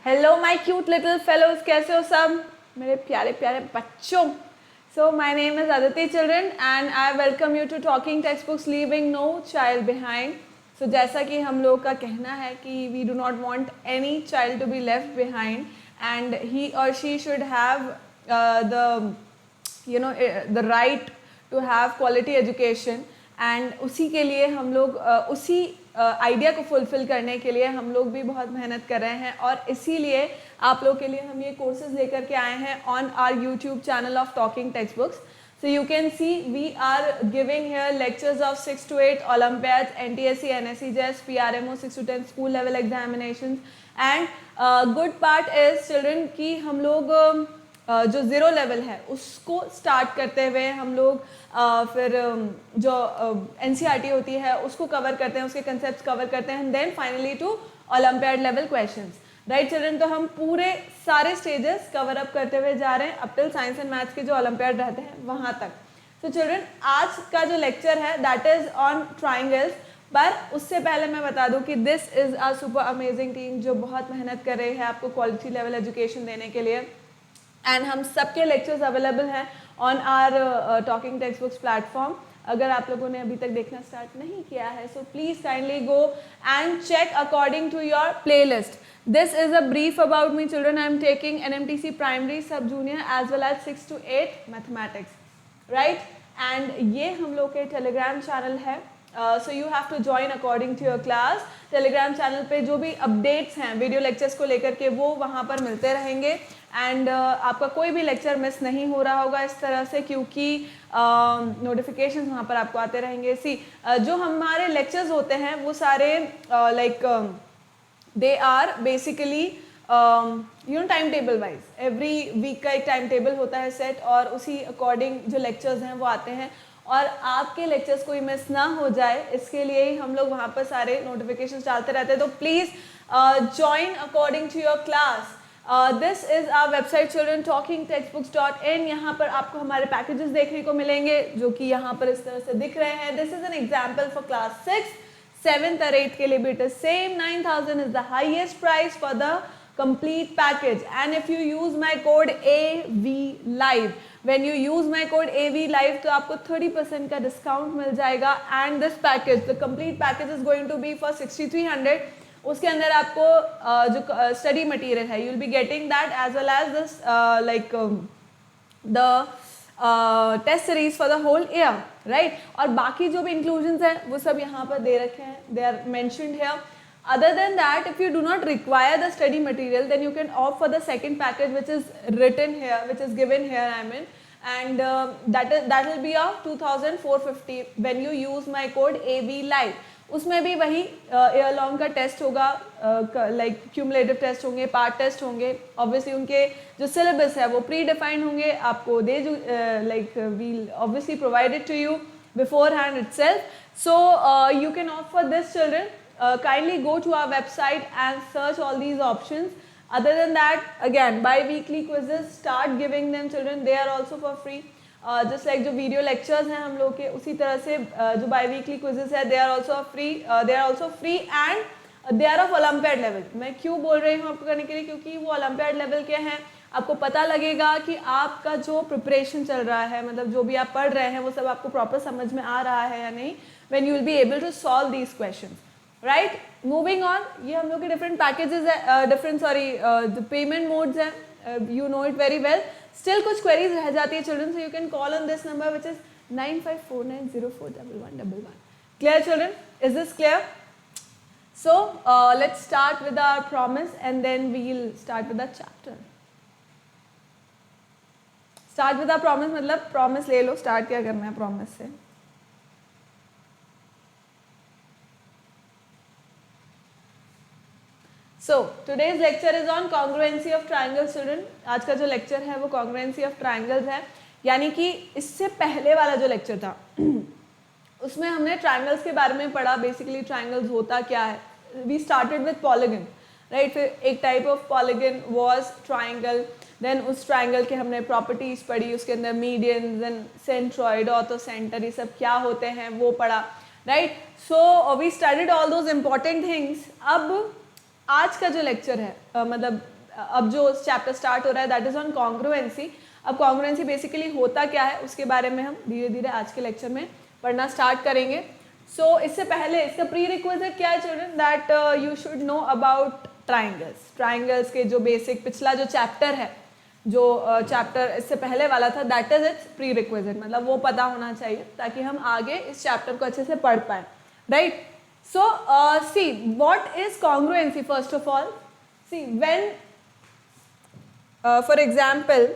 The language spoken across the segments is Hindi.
Hello my cute little fellows, कैसे हो सब मेरे प्यारे प्यारे बच्चों। So my name is Aditi children and I welcome you to talking text books leaving no child behind. So जैसा कि हम लोग का कहना है कि we do not want any child to be left behind and he और she should have the right to have quality education. And उसी के लिए हम लोग उसी आइडिया को फुलफिल करने के लिए हम लोग भी बहुत मेहनत कर रहे हैं और इसीलिए आप लोग के लिए हम ये कोर्सेज लेकर के आए हैं on our YouTube channel of talking text books. So you can see we are giving here lectures of 6 to 8 Olympiads, NTSC, NSC, JES, PRMO, 6 to 10 school level examinations and good part is children कि हम लोग जो ज़ीरो लेवल है उसको स्टार्ट करते हुए हम लोग फिर जो NCERT होती है उसको कवर करते हैं, उसके कंसेप्ट कवर करते हैं, then finally to olympiad level questions. Right children, तो हम पूरे सारे स्टेजेस कवर अप करते हुए जा रहे हैं up till science and maths के जो ओलंपियाड रहते हैं वहाँ तक। तो चिल्ड्रन आज का जो लेक्चर है दैट इज़ ऑन ट्राइंगल्स, पर उससे पहले मैं बता दूं कि this is a super amazing team जो बहुत मेहनत कर रही है आपको क्वालिटी लेवल एजुकेशन देने के लिए। एंड हम सबके लेक्चर्स अवेलेबल हैं on our talking text books platform. अगर आप लोगों ने अभी तक देखना स्टार्ट नहीं किया है so please kindly go and check according to your play list. This is a brief about me children. I am taking NMTC primary sub junior as well as 6 to 8 mathematics, right. And ये हम लोग के टेलीग्राम चैनल है, so you have to join according to your class. Telegram channel पे जो भी अपडेट्स हैं वीडियो लेक्चर्स को लेकर के वो वहाँ पर मिलते रहेंगे एंड आपका कोई भी लेक्चर मिस नहीं हो रहा होगा इस तरह से, क्योंकि नोटिफिकेशंस वहाँ पर आपको आते रहेंगे। जो हमारे लेक्चर्स होते हैं वो सारे like they are basically time table wise, every week का एक टाइम टेबल होता है सेट और उसी अकॉर्डिंग जो लेक्चर्स हैं वो आते हैं और आपके लेक्चर्स कोई मिस ना हो जाए इसके लिए ही हम लोग वहाँ पर सारे नोटिफिकेशंस डालते रहते हैं। तो please join according to your class. This is our website children talkingtextbooks.in। यहाँ पर आपको हमारे पैकेजेस देखने को मिलेंगे जो कि यहाँ पर इस तरह से दिख रहे हैं। This is an example for class 6, 7th और 8th के लिए भी it is same. 9,000 is the highest price for the complete package and if you use my code AVLIVE, when you use my code AVLIVE तो आपको 30% का डिस्काउंट मिल जाएगा and this package, the complete package is going to be for 6,300। उसके अंदर आपको जो स्टडी मटेरियल है you'll be getting that as well as this the test series for the whole year, right. और बाकी जो भी इंक्लूजन्स हैं वो सब यहाँ पर दे रखे हैं, they are mentioned here. Other than that, if you do not require the study material, then you can opt for the second package, which is written here, which is given here, I mean, and that will be of 2,450 when you use my code AVLIVE। उसमें भी वही ईयर लॉन्ग का टेस्ट होगा, लाइक क्यूमुलेटिव टेस्ट होंगे, पार्ट टेस्ट होंगे। ऑब्वियसली उनके जो सिलेबस है वो प्री डिफाइंड होंगे, आपको they like will obviously provided to you beforehand itself. So you can opt for this children. Kindly go to our website and search all these options. Other than that, again, bi-weekly quizzes, start giving them children, they are also for free. Just like जो video lectures हैं हम लोग के उसी तरह से जो bi-weekly quizzes है they are also free and they are of Olympiad level। मैं क्यों बोल रही हूँ आपको करने के लिए, क्योंकि वो Olympiad level के हैं। आपको पता लगेगा कि आपका जो प्रिपरेशन चल रहा है, मतलब जो भी आप पढ़ रहे हैं वो सब आपको प्रॉपर समझ में आ रहा है या नहीं, when you will be able to solve these questions। Right, moving on, ये हम लोग के डिफरेंट पैकेजेस है, डिफरेंट द पेमेंट मोड्स हैं, you know it very well. Still कुछ क्वेरीज रह जाती है children, so you can call on this number which is 9549041111। Clear children, is this clear? So let's start with our promise and then we will start with the chapter. Start with our promise मतलब प्रॉमिस ले लो, स्टार्ट क्या करना है प्रॉमिस से। So today's lecture is on congruency of triangles children। आज का जो लेक्चर है वो congruency of triangles है, यानी कि इससे पहले वाला जो लेक्चर था उसमें हमने triangles के बारे में पढ़ा, बेसिकली triangles होता क्या है। We started with polygon, right. फिर एक type of polygon was triangle, then उस triangle के हमने प्रॉपर्टीज पढ़ी, उसके अंदर मीडियन, देन सेंट्रॉइड, ऑर्थोसेंटर, ये सब क्या होते हैं वो पढ़ा, right. So we studied all those important things. अब आज का जो लेक्चर है मतलब अब जो चैप्टर स्टार्ट हो रहा है दैट इज ऑन कॉन्ग्रुएंसी। अब कॉन्ग्रुएंसी बेसिकली होता क्या है उसके बारे में हम धीरे धीरे आज के लेक्चर में पढ़ना स्टार्ट करेंगे। सो इससे पहले इसका प्री रिक्विजिट क्या है children, that you should know about triangles. Triangles के जो बेसिक पिछला जो चैप्टर है, जो चैप्टर इससे पहले वाला था, that is it's pre requisite, मतलब वो पता होना चाहिए ताकि हम आगे इस चैप्टर को अच्छे से पढ़ पाए, right. So see what is congruency first of all. See when for example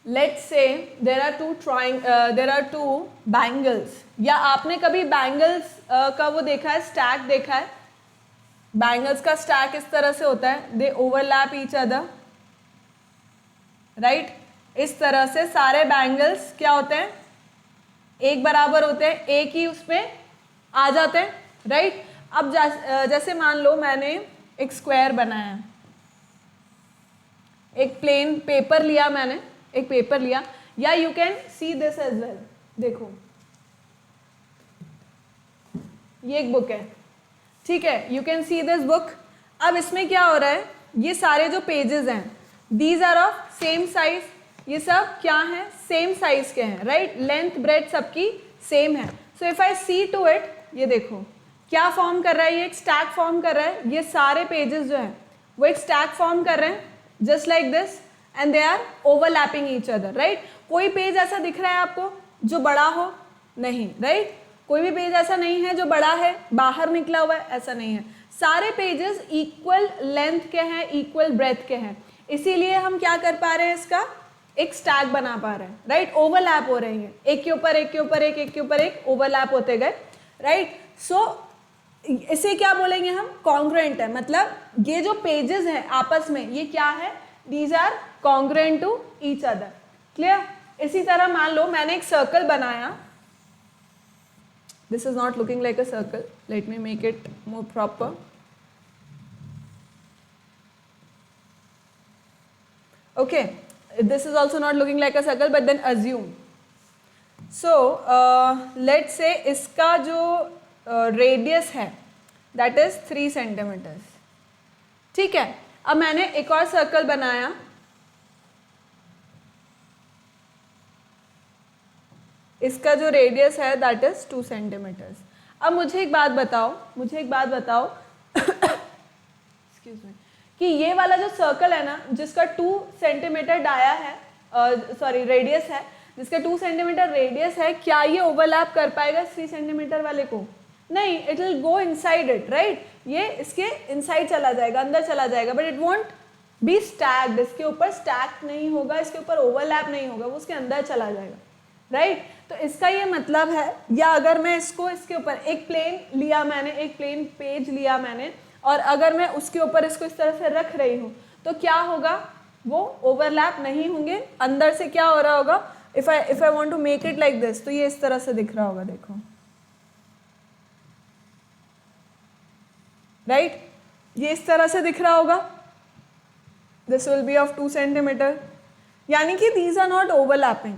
let's say there are two bangles, या आपने कभी बैंगल्स का वो देखा है, स्टैक देखा है। बैंगल्स का स्टैक इस तरह से होता है, दे ओवरलैप ईच अदर, राइट। इस तरह से सारे बैंगल्स क्या होते हैं, एक बराबर होते हैं, एक ही उसमें आ जाते हैं, राइट। अब जैसे मान लो मैंने एक स्क्वायर बनाया है, एक प्लेन पेपर लिया मैंने, एक पेपर लिया, या you can see this as well. देखो ये एक बुक है, ठीक है, you can see this book. अब इसमें क्या हो रहा है, ये सारे जो पेजेस हैं these are of same size, ये सब क्या है, सेम साइज के हैं, राइट। लेंथ ब्रेथ सबकी सेम है। So if I see to it, ये देखो क्या फॉर्म कर रहा है, ये एक स्टैक फॉर्म कर रहा है। ये सारे पेजेस जो हैं वो एक स्टैक फॉर्म कर रहे हैं just like this, and they are overlapping each other, right. कोई पेज ऐसा दिख रहा है आपको जो बड़ा हो, नहीं, राइट। कोई भी पेज ऐसा नहीं है जो बड़ा है, बाहर निकला हुआ है, ऐसा नहीं है। सारे पेजेस इक्वल लेंथ के हैं, इक्वल ब्रेथ के हैं, इसीलिए हम क्या कर पा रहे हैं, इसका एक स्टैक बना पा रहे हैं, राइट। ओवरलैप हो रहे हैं, एक के ऊपर एक के ऊपर एक, एक के ऊपर एक ओवरलैप होते गए, राइट। सो इसे क्या बोलेंगे हम, कॉन्ग्रुएंट है। मतलब ये जो पेजेस हैं आपस में ये क्या है, these are congruent to each other, clear. इसी तरह मान लो मैंने एक सर्कल बनाया, this is not looking like a circle, let me make it more proper. Okay, this is also not looking like a circle, but then assume. So let's say इसका जो radius है that is 3 centimeters, ठीक है। अब मैंने एक और सर्कल बनाया, इसका जो रेडियस है that is 2 centimeters। अब मुझे एक बात बताओ excuse me, कि ये वाला जो सर्कल है ना जिसका 2 सेंटीमीटर डाया है, सॉरी रेडियस है, जिसका 2 सेंटीमीटर रेडियस है, क्या ये ओवरलैप कर पाएगा 3 सेंटीमीटर वाले को? नहीं, it will go inside it, right. ये इसके इनसाइड चला जाएगा, अंदर चला जाएगा, but it won't be stacked, इसके ऊपर स्टैक नहीं होगा, इसके ऊपर ओवरलैप नहीं होगा, वो उसके अंदर चला जाएगा, राइट। तो इसका ये मतलब है, या अगर मैं इसको इसके ऊपर एक प्लेन लिया मैंने, एक प्लेन पेज लिया मैंने, और अगर मैं उसके ऊपर इसको इस तरह से रख रही हूँ तो क्या होगा, वो ओवरलैप नहीं होंगे, अंदर से क्या हो रहा होगा, if I want to make it like this, तो ये इस तरह से दिख रहा होगा, देखो, राइट। ये इस तरह से दिख रहा होगा, this will be of 2 centimetre, यानी कि दीज आर नॉट ओवरलैपिंग।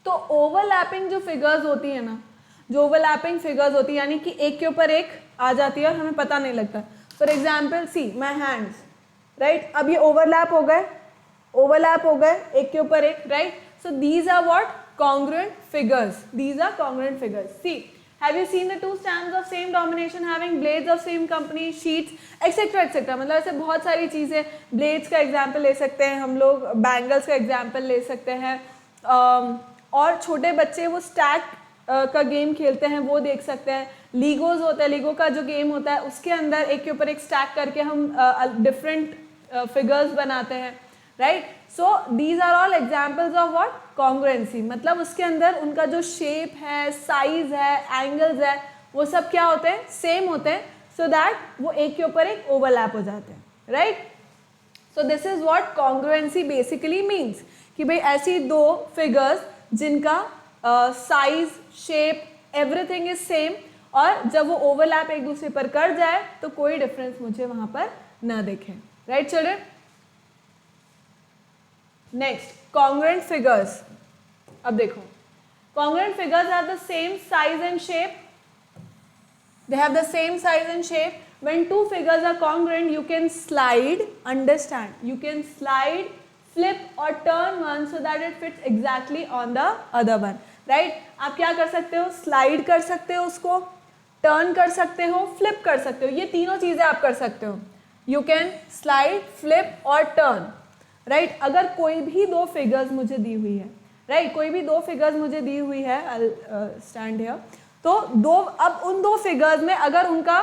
तो ओवरलैपिंग जो फिगर्स होती है ना, जो ओवरलैपिंग फिगर्स होती है यानी कि एक के ऊपर एक आ जाती है और हमें पता नहीं लगता। For example see my hands, right. अब ये ओवरलैप हो गए एक के ऊपर एक, right. So these are what, congruent figures, these are congruent figures. See, have you seen the 2 stamps of same domination having blades of same company, sheets etcetera etcetera. मतलब ऐसे बहुत सारी चीज़ें, ब्लेड्स का एग्जाम्पल ले सकते हैं हम लोग, बैंगल्स का एग्जाम्पल ले सकते हैं, और छोटे बच्चे वो स्टैक का गेम खेलते हैं, वो देख सकते हैं। लीगोज होता है, लीगो का जो गेम होता है उसके अंदर एक के ऊपर एक स्टैक करके हम डिफरेंट फिगर्स बनाते हैं, right. So these are all examples of what, congruency. मतलब उसके अंदर उनका जो शेप है, साइज है, एंगल्स है, वो सब क्या होते हैं, सेम होते हैं, सो दैट वो एक के ऊपर एक ओवरलैप हो जाते हैं, right. So this is what congruency basically means, कि भाई ऐसी दो फिगर्स जिनका size, shape, everything is same, और जब वो ओवरलैप एक दूसरे पर कर जाए तो कोई डिफरेंस मुझे वहां पर ना दिखे, right children. Next, congruent figures. अब देखो, congruent figures are the same size and shape, they have the same size and shape. When two figures are congruent, you can slide, understand, you can slide, flip or turn one so that it fits exactly on the other one, right? आप क्या कर सकते हो, slide कर सकते हो उसको, turn कर सकते हो, flip कर सकते हो, ये तीनों चीज़ें आप कर सकते हो. You can slide, flip और turn, right? अगर कोई भी दो figures मुझे दी हुई है, right? कोई भी दो figures मुझे दी हुई है, I'll stand here. तो दो, अब उन दो figures में अगर उनका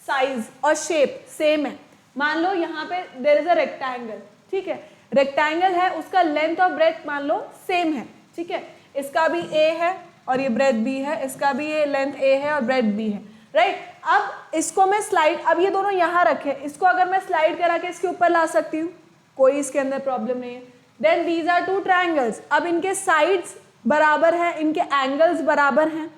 साइज और शेप सेम है, मान लो यहाँ पे देयर इज अ रेक्टेंगल, ठीक है, रेक्टेंगल है, उसका लेंथ और ब्रेथ मान लो सेम है, ठीक है, इसका भी ए है और ये ब्रेथ बी है, इसका भी ये लेंथ ए है और ब्रेथ बी है, राइट? अब इसको मैं स्लाइड, अब ये दोनों यहाँ रखे, इसको अगर मैं स्लाइड करा के इसके ऊपर ला सकती हूँ, कोई इसके अंदर प्रॉब्लम नहीं है. Then these are two triangles, अब इनके साइड्स बराबर हैं, इनके एंगल्स बराबर हैं,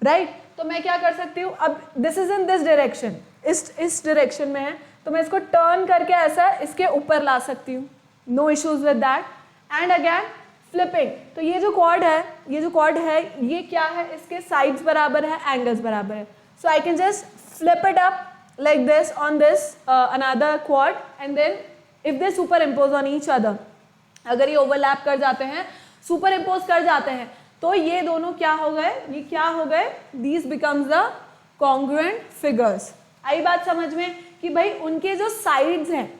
राइट? तो मैं क्या कर सकती हूँ, अब this is in this direction, इस डायरेक्शन में है, तो मैं इसको टर्न करके ऐसा इसके ऊपर ला सकती हूँ, no issues with that. And again flipping, तो ये जो कॉर्ड है, ये जो कॉर्ड है, ये क्या है, इसके साइड्स बराबर है, एंगल्स बराबर है, so I can just flip it up like this on this another quad and then if they superimpose on each other, अगर ये ओवरलैप कर जाते हैं, सुपर इम्पोज कर जाते हैं, तो ये दोनों क्या हो गए, ये क्या हो गए, these becomes the congruent figures. आई बात समझ में कि भाई उनके जो साइड्स हैं,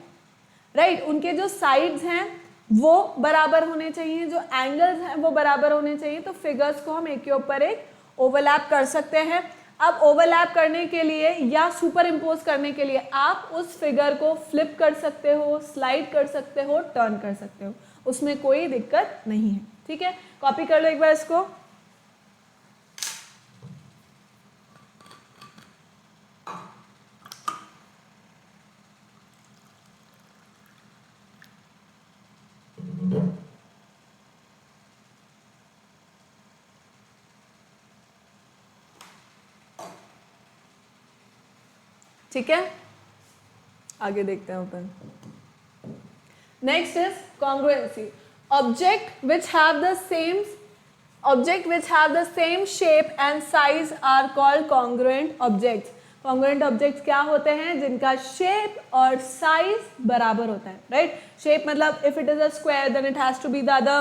राइट, उनके जो साइड्स हैं वो बराबर होने चाहिए, जो एंगल्स हैं वो बराबर होने चाहिए, तो फिगर्स को हम एक के ऊपर एक ओवरलैप कर सकते हैं. अब ओवरलैप करने के लिए या सुपर इम्पोज करने के लिए आप उस फिगर को फ्लिप कर सकते हो, स्लाइड कर सकते हो, टर्न कर सकते हो, उसमें कोई दिक्कत नहीं है, ठीक है? कॉपी कर लो एक बार इसको. ठीक है, आगे देखते हैं अपन. Next is congruency. Objects which have the same shape and size are called congruent objects. Congruent objects क्या होते हैं, जिनका shape और size बराबर होता है, right? Shape मतलब if it is a square then it has to be the other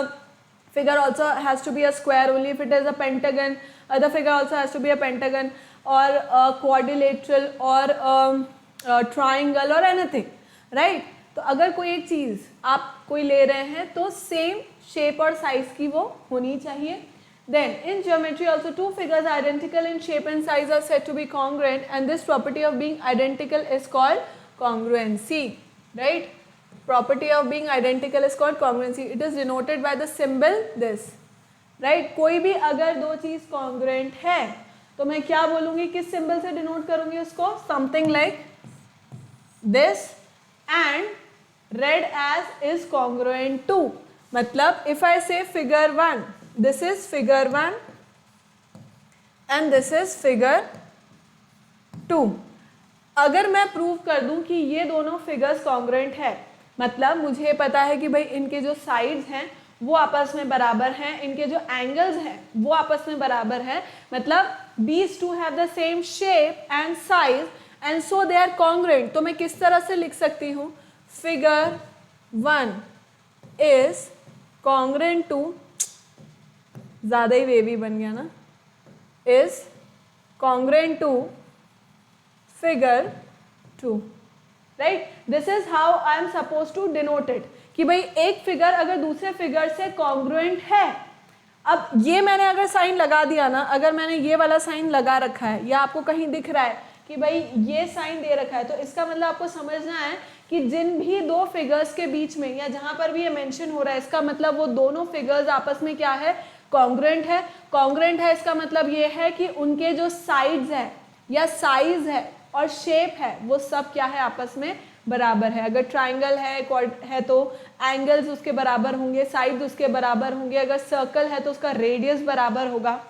figure also has to be a square. Only if it is a pentagon, other figure also has to be a pentagon, or a quadrilateral or triangle or anything, right? तो अगर कोई एक चीज़ आप कोई ले रहे हैं तो सेम शेप और साइज की वो होनी चाहिए. Then in geometry also two figures identical in shape and size are said to be congruent and this property of being identical is called congruency, right? Property of being identical is called congruency. It is denoted by the symbol this, right? कोई भी अगर दो चीज़ कॉन्ग्रुएंट है तो मैं क्या बोलूँगी, किस सिंबल से डिनोट करूँगी उसको, something like this and read as is congruent to. मतलब if I say figure 1, this is figure 1 and this is figure 2. अगर मैं प्रूव कर दूं कि ये दोनों फिगर्स कॉन्ग्रुएंट है, मतलब मुझे पता है कि भाई इनके जो साइड्स हैं वो आपस में बराबर हैं, इनके जो एंगल्स हैं वो आपस में बराबर हैं, मतलब these two have the same shape and size and so they are congruent. तो मैं किस तरह से लिख सकती हूँ, फिगर 1 is congruent to, ज़्यादा ही वेवी बन गया ना, is congruent to figure 2, right? This is how I am supposed to denote it, कि भाई एक फिगर अगर दूसरे फिगर से कॉन्ग्रुएंट है. अब ये मैंने अगर साइन लगा दिया ना, अगर मैंने ये वाला साइन लगा रखा है या आपको कहीं दिख रहा है कि भाई ये साइन दे रखा है, तो इसका मतलब आपको समझना है कि जिन भी दो फिगर्स के बीच में या जहाँ पर भी ये मेंशन हो रहा है, इसका मतलब वो दोनों फिगर्स आपस में क्या है, कॉन्ग्रुएंट है. कॉन्ग्रुएंट है इसका मतलब ये है कि उनके जो साइड्स है या साइज है और शेप है वो सब क्या है, आपस में बराबर है. अगर ट्राइंगल है तो एंगल्स उसके बराबर होंगे, साइड्स उसके बराबर होंगे, अगर सर्कल है तो उसका रेडियस बराबर होगा,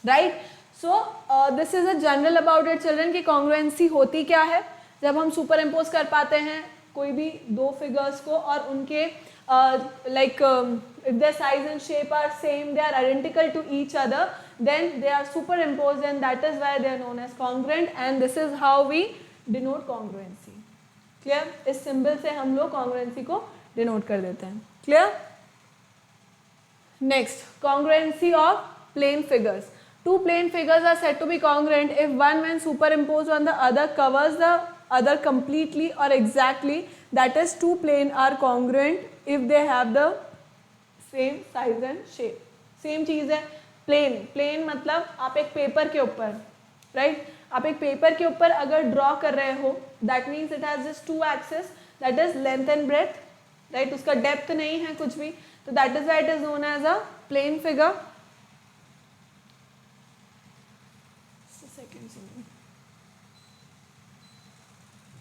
right? So this is a general about it children की कॉन्ग्रुएंसी होती क्या है, जब हम सुपर इम्पोज कर पाते हैं कोई भी दो फिगर्स को और उनके like if their size and shape are same, they are identical to each other, then they are superimposed and that is why they are known as congruent and this is how we denote congruency. Clear? इस symbol से हम लोग congruency को denote कर देते हैं. Clear? Next, congruency of plane figures. Two plane figures are said to be congruent if one when superimposed on the other covers the other completely or exactly. That is, two plane are congruent if they have the same size and shape. Same चीज़ है. प्लेन मतलब आप एक पेपर के ऊपर, राइट, आप एक पेपर के ऊपर अगर ड्रॉ कर रहे हो, that means it has just two axes, that is length and breadth, right, उसका डेप्थ नहीं है कुछ भी, तो that is why it is known as a plane figure.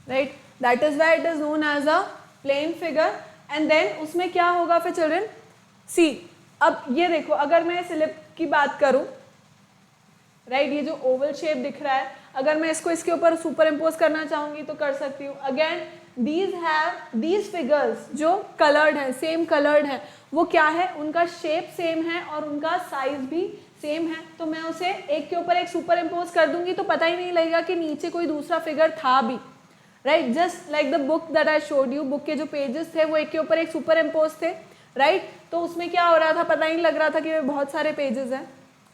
Right, that is why it is known as a plane figure. And then उसमें क्या होगा फिर चिल्ड्रन, सी, अब ये देखो, अगर मैं स्लिप की बात करूं, राइट, ये जो ओवल शेप दिख रहा है, अगर मैं इसको इसके ऊपर सुपर इम्पोज करना चाहूंगी तो कर सकती हूँ. अगेन दीज फिगर्स जो कलर्ड हैं, सेम कलर्ड हैं, वो क्या है, उनका शेप सेम है और उनका साइज भी सेम है, तो मैं उसे एक के ऊपर एक सुपर इम्पोज कर दूंगी तो पता ही नहीं लगेगा कि नीचे कोई दूसरा फिगर था भी. Right, just like the book that I showed you, book के जो पेजेस थे वो एक के ऊपर एक सुपर इम्पोज थे, राइट, तो उसमें क्या हो रहा था, पता ही नहीं लग रहा था कि बहुत सारे पेजेस हैं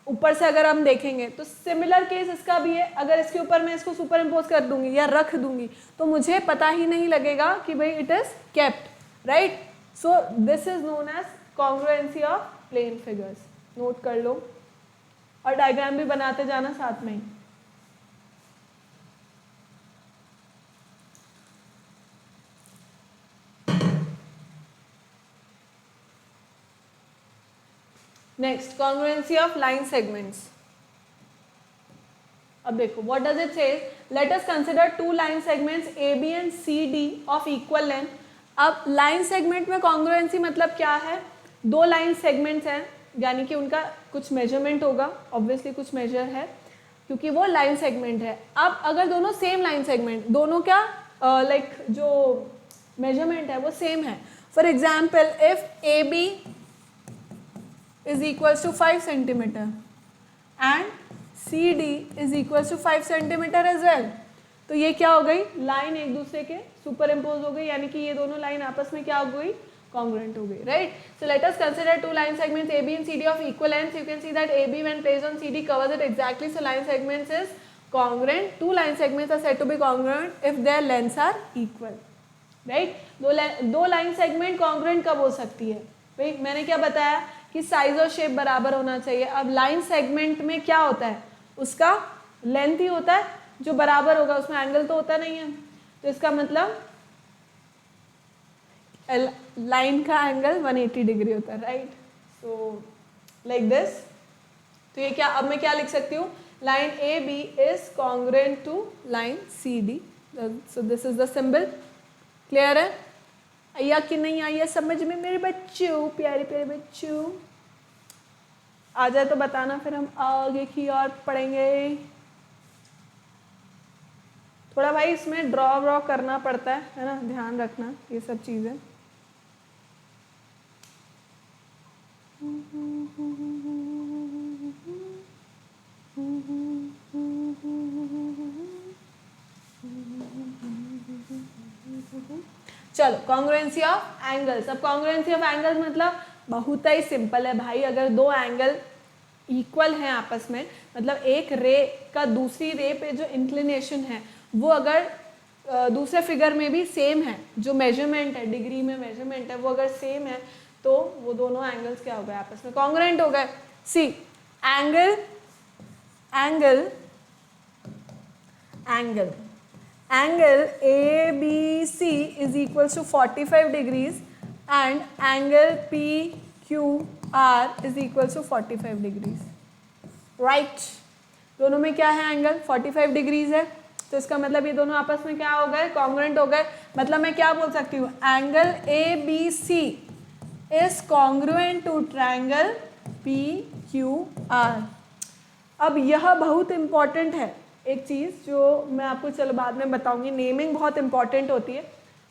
ऊपर से अगर हम देखेंगे. तो सिमिलर केस इसका भी है, अगर इसके ऊपर मैं इसको सुपर इम्पोज कर दूंगी या रख दूंगी तो मुझे पता ही नहीं लगेगा कि भाई it is kept, right. So this is known as congruency of plane figures. Note कर लो और डायग्राम भी बनाते जाना साथ में ही. Next, congruency of line segments. अब देखो, what does it say? Let us consider two line segments AB and CD of equal length. अब line segment में congruency मतलब क्या है? दो line segments हैं, यानी कि उनका कुछ measurement होगा, obviously कुछ measure है, क्योंकि वो line segment है. अब अगर दोनों same line segment, दोनों क्या like जो measurement है वो same है. For example, if AB is equals to 5 centimeter and CD is equals to 5 centimeter as well, तो ये क्या हो गई, लाइन एक दूसरे के सुपर इम्पोज हो गई, यानी कि ये दोनों लाइन आपस में क्या हो गई, congruent हो गई, right. So let us consider two line segments AB and CD of equal length. You can see that AB when placed on CD covers it exactly, so line segments is congruent. Two line segments are said to be congruent if their lengths are equal, right. दो लाइन सेगमेंट congruent कब हो सकती है भाई, मैंने क्या बताया कि साइज और शेप बराबर होना चाहिए. अब लाइन सेगमेंट में क्या होता है, उसका लेंथ ही होता है जो बराबर होगा, उसमें एंगल तो होता नहीं है, तो इसका मतलब लाइन का एंगल 180 डिग्री होता है, राइट. So like this. तो ये क्या, अब मैं क्या लिख सकती हूँ, line A B is congruent to line C D. So this is the symbol. Clear है, आया कि नहीं आया समझ में मेरे बच्चों, प्यारे प्यारे बच्चों? आ जाए तो बताना, फिर हम आगे की ओर पढ़ेंगे. थोड़ा भाई इसमें ड्रॉ करना पड़ता है ना, ध्यान रखना ये सब चीज़ें. चलो, कॉन्ग्रुएंसी ऑफ एंगल्स. अब कॉन्ग्रुएंसी ऑफ एंगल्स मतलब बहुत ही सिंपल है भाई. अगर दो एंगल इक्वल हैं आपस में, मतलब एक रे का दूसरी रे पे जो इंक्लिनेशन है वो अगर दूसरे फिगर में भी सेम है, जो मेजरमेंट है, डिग्री में मेजरमेंट है, वो अगर सेम है तो वो दोनों एंगल्स क्या हो गए, आपस में कॉन्ग्रुएंट हो गए. सी, angle ABC is equals to 45 degrees and angle PQR is equals to 45 degrees, right. दोनों में क्या है, एंगल 45 डिग्रीज है, तो इसका मतलब ये दोनों आपस में क्या हो गए, कॉन्ग्रुएंट हो गए. मतलब मैं क्या बोल सकती हूँ, angle ABC is congruent to triangle PQR. अब यह बहुत इंपॉर्टेंट है, एक चीज़ जो मैं आपको चलो बाद में बताऊंगी. नेमिंग बहुत इंपॉर्टेंट होती है.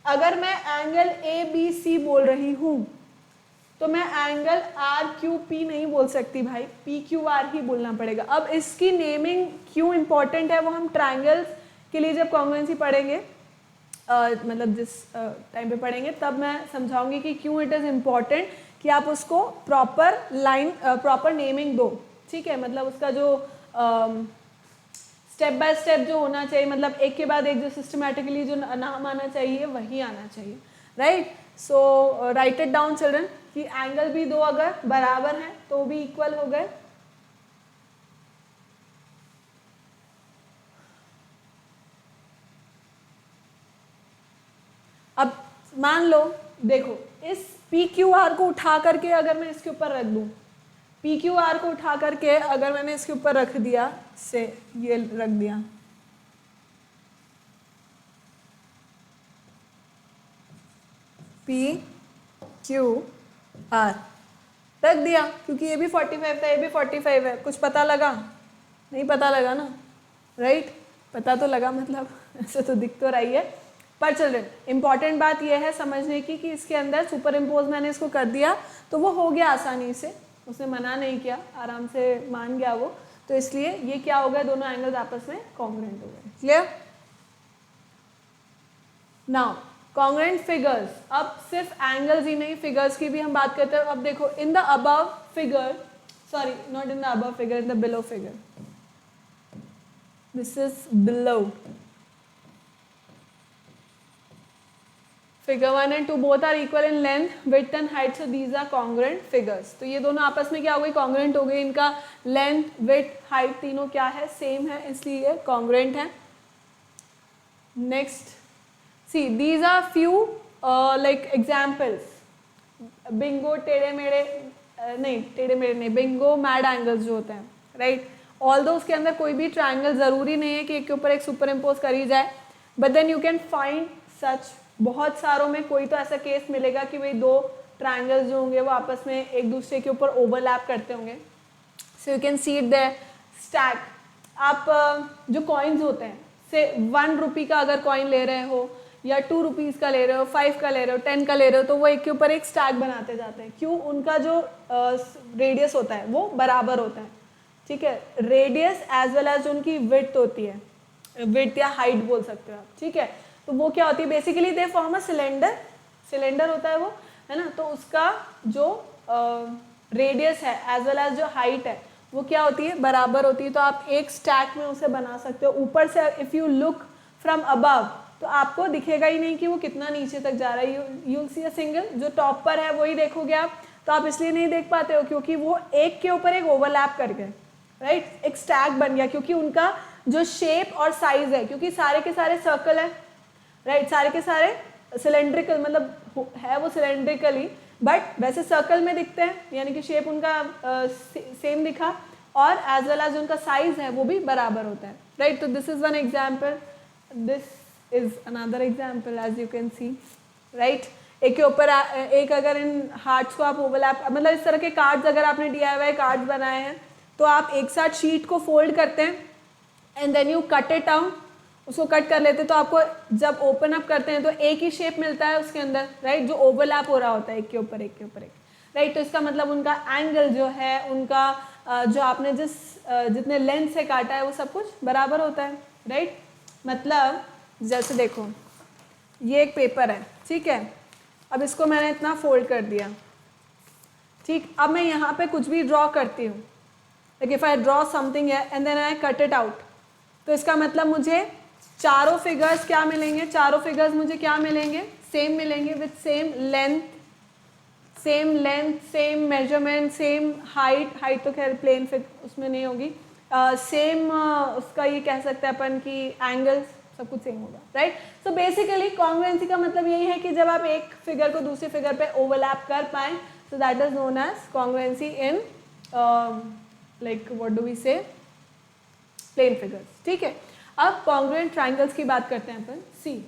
अगर मैं एंगल ABC बोल रही हूँ, तो मैं एंगल आर क्यू पी नहीं बोल सकती भाई, पी क्यू आर ही बोलना पड़ेगा। अब इसकी नेमिंग क्यों इंपॉर्टेंट है वो हम ट्राइंगल्स के लिए जब कॉन्ग्रुएंसी पढ़ेंगे, मतलब जिस टाइम पे पढ़ेंगे तब मैं समझाऊंगी कि क्यों इट इज़ इम्पॉर्टेंट कि आप उसको प्रॉपर लाइन प्रॉपर नेमिंग दो, ठीक है। मतलब उसका जो स्टेप बाय स्टेप जो होना चाहिए, मतलब एक के बाद एक जो सिस्टमेटिकली जो नाम आना चाहिए वही आना चाहिए, right. So right it down children कि एंगल भी दो अगर बराबर हैं तो भी इक्वल हो गए। अब मान लो, देखो इस पी क्यू आर को उठा करके अगर मैं इसके ऊपर रख दूं, पी क्यू आर को उठा करके अगर मैंने इसके ऊपर रख दिया, से ये रख दिया, पी क्यू आर रख दिया, क्योंकि ये भी 45 था, ये भी 45 है, कुछ पता लगा? नहीं पता लगा ना, राइट। पता तो लगा, मतलब ऐसे तो दिख तो रही है। पर चिल्ड्रन इंपॉर्टेंट बात यह है समझने की कि इसके अंदर सुपर इम्पोज मैंने इसको कर दिया तो वो हो गया आसानी से, उसने मना नहीं किया, आराम से मान गया वो, तो इसलिए ये क्या हो गया, दोनों एंगल्स आपस में कॉन्ग्रुएंट हो गए। क्लियर? नाउ कॉन्ग्रुएंट फिगर्स, अब सिर्फ एंगल्स ही नहीं फिगर्स की भी हम बात करते हैं। अब देखो in the above figure, sorry not in the above figure, in the below figure, this is below, figure 1 and 2 both are equal in length, width and height, so these are congruent figures। तो ये दोनों आपस में क्या हो गई, congruent हो गई, इनका length, width, height तीनों क्या है, सेम है, इसलिए ये congruent है। next see these are few like examples, Bingo टेढ़े मेढ़े नहीं, टेढ़े मेढ़े नहीं, बिंगो मैड एंगल्स जो होते हैं, राइट। ऑल्दो उसके अंदर कोई भी ट्राइंगल ज़रूरी नहीं है कि एक के ऊपर एक सुपर इम्पोज करी जाए, but then you can find such, बहुत सारों में कोई तो ऐसा केस मिलेगा कि भाई दो ट्राइंगल्स जो होंगे वो आपस में एक दूसरे के ऊपर ओवरलैप करते होंगे। So you can see it there stack. आप जो कॉइन्स होते हैं, से 1 रुपी का अगर कॉइन ले रहे हो या 2 रुपीज़ का ले रहे हो, 5 का ले रहे हो, 10 का ले रहे हो, तो वो एक के ऊपर एक स्टैक बनाते जाते हैं। क्यों? उनका जो रेडियस होता है वो बराबर होता है, ठीक है। रेडियस एज वेल एज उनकी विड्थ होती है, विड्थ या हाइट बोल सकते हो आप, ठीक है। तो वो क्या होती है, basically they form a cylinder, cylinder होता है वो, है ना। तो उसका जो रेडियस है एज वेल एज जो हाइट है वो क्या होती है, बराबर होती है। तो आप एक स्टैक में उसे बना सकते हो। ऊपर से if you look from above तो आपको दिखेगा ही नहीं कि वो कितना नीचे तक जा रहा है, you will see a single, जो टॉप पर है वही देखोगे आप। तो आप इसलिए नहीं देख पाते हो क्योंकि वो एक के ऊपर एक ओवरलैप कर गए, राइट, एक स्टैक बन गया, क्योंकि उनका जो शेप और साइज है, क्योंकि सारे के सारे सर्कल है, राइट, सारे के सारे सिलेंड्रिकल, मतलब है वो सिलेंड्रिकली, बट वैसे सर्कल में दिखते हैं, यानी कि शेप उनका सेम दिखा, और एज वेल एज उनका साइज है वो भी बराबर होता है, राइट। तो this is one example, this is another example as you can see, right. एक के ऊपर एक, अगर इन हार्ट्स को आप ओवरलैप, मतलब इस तरह के कार्ड्स अगर आपने DIY कार्ड्स बनाए हैं तो आप एक साथ शीट को फोल्ड करते हैं and then you cut it out, उसको कट कर लेते हैं, तो आपको जब ओपन अप करते हैं तो एक ही शेप मिलता है उसके अंदर, राइट, जो ओवरलैप हो रहा होता है एक के ऊपर एक के ऊपर एक, राइट। तो इसका मतलब उनका एंगल जो है, उनका जो आपने जितने लेंथ से काटा है वो सब कुछ बराबर होता है, राइट। मतलब जैसे देखो ये एक पेपर है, ठीक है, अब इसको मैंने इतना फोल्ड कर दिया, ठीक। अब मैं यहाँ पे कुछ भी ड्रॉ करती हूँ, like if I draw something and then I cut it out, तो इसका मतलब मुझे चारों फिगर्स क्या मिलेंगे, चारों फिगर्स मुझे क्या मिलेंगे, सेम मिलेंगे, with same length, same measurement, same height, height तो खैर प्लेन फिग उसमें नहीं होगी, सेम उसका ये कह सकते हैं अपन की एंगल्स, सब कुछ सेम होगा, राइट। सो बेसिकली कॉन्ग्रुएंसी का मतलब यही है कि जब आप एक फिगर को दूसरे फिगर पे ओवरलैप कर पाएँ, so that is known as congruency in like what do we say, plane figures, ठीक है। अब कॉन्ग्रुएंट ट्राइंगल्स की बात करते हैं अपन। See,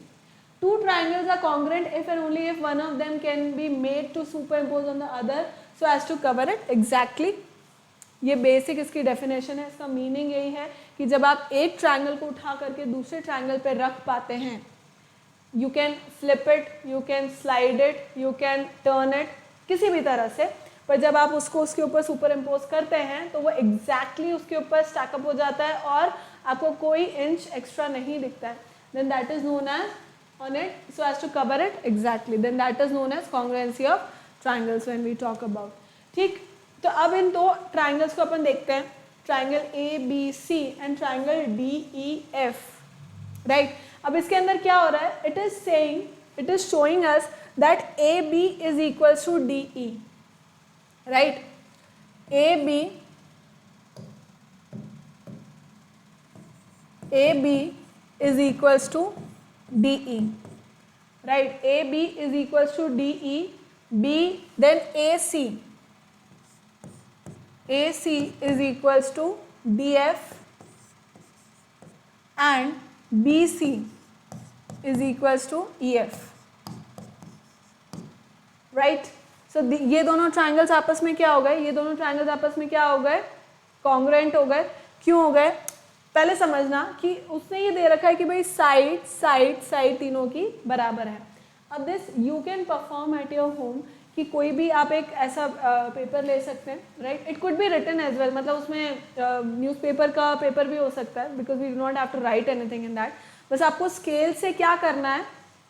two triangles are congruent if and only if one of them can be made to superimpose on the other so as to cover it exactly। ये बेसिक इसकी डेफिनेशन है, इसका मीनिंग यही है कि जब आप एक ट्राइंगल को उठा करके दूसरे ट्राइंगल पे रख पाते हैं, you can flip it, you can slide it, you can turn it, किसी भी तरह से, पर जब आप उसको उसके ऊपर सुपर इम्पोज करते हैं तो वो एग्जैक्टली उसके ऊपर स्टैकअप हो जाता है और आपको कोई इंच एक्स्ट्रा नहीं दिखता है, then that is known as on it so as to cover it exactly, then that is known as congruency of triangles when we talk about. ठीक, तो अब इन दो ट्राइंगल्स को अपन देखते हैं, triangle A B C and triangle D E F, right. अब इसके अंदर क्या हो रहा है, it is saying, it is showing us that A B is equals to D E, right. A B is equals to DE, right? AB is equals to DE, B then AC is equals to DF and BC is equals to EF, right? So ये दोनों ट्राइंगल्स आपस में क्या हो गए, ये दोनों ट्राइंगल्स आपस में क्या हो गए, कॉन्ग्रुएंट हो गए. क्यों हो गए, पहले समझना कि उसने ये दे रखा है कि भाई साइड तीनों की बराबर है. अब this you can perform at your home, कि कोई भी आप एक ऐसा पेपर ले सकते हैं, right. It could be written as well, मतलब उसमें न्यूज़पेपर का पेपर भी हो सकता है, because we do not have to write anything in that. बस आपको स्केल से क्या करना है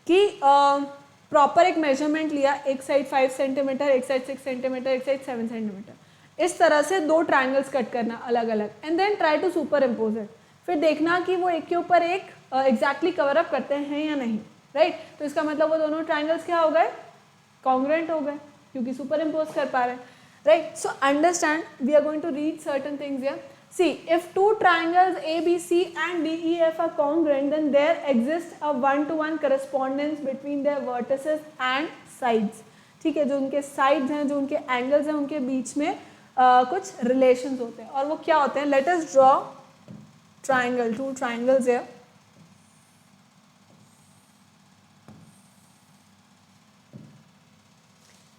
कि प्रॉपर एक मेजरमेंट लिया, एक साइड 5 सेंटीमीटर, एक साइड 6 सेंटीमीटर, एक साइड 7 सेंटीमीटर, इस तरह से दो ट्राइंगल्स कट करना अलग अलग, and then try to superimpose it. फिर देखना कि वो एक के ऊपर एक एग्जैक्टली कवर अप करते हैं या नहीं, राइट. तो इसका मतलब वो दोनों ट्राइंगल्स क्या हो गए, कॉन्ग्रुएंट हो गए, क्योंकि सुपर इम्पोज कर पा रहे हैं, right. So understand, we are going to read certain things here. See, if two triangles ABC and DEF are congruent, then there exists a one-to-one correspondence between their vertices and sides. ठीक है, जो उनके साइड्स हैं, जो उनके एंगल्स हैं, उनके बीच में कुछ रिलेशंस होते हैं. और वो क्या होते हैं, let us draw triangle, two triangles here.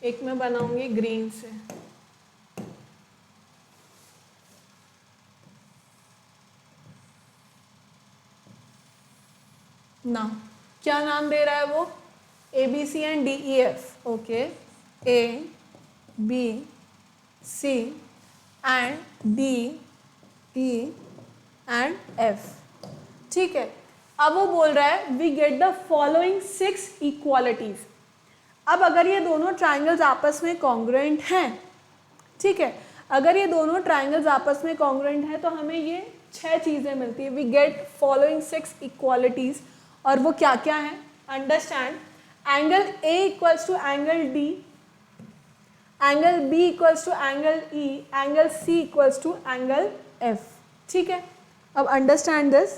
एक मैं बनाऊंगी ग्रीन से, ना क्या नाम दे रहा है वो, ABC and DEF. Okay, A B C and D E and F. ठीक है, अब वो बोल रहा है we get the following 6 equalities. अब अगर ये दोनों ट्राइंगल्स आपस में कॉन्ग्रुएंट हैं, ठीक है, अगर ये दोनों ट्राइंगल्स आपस में कॉन्ग्रुएंट हैं तो हमें ये 6 चीज़ें मिलती है. वी गेट फॉलोइंग 6 इक्वालिटीज, और वो क्या क्या है, understand. Angle A equals to angle D, angle B equals to angle E, angle C equals to angle F. ठीक है, अब अंडरस्टैंड दिस.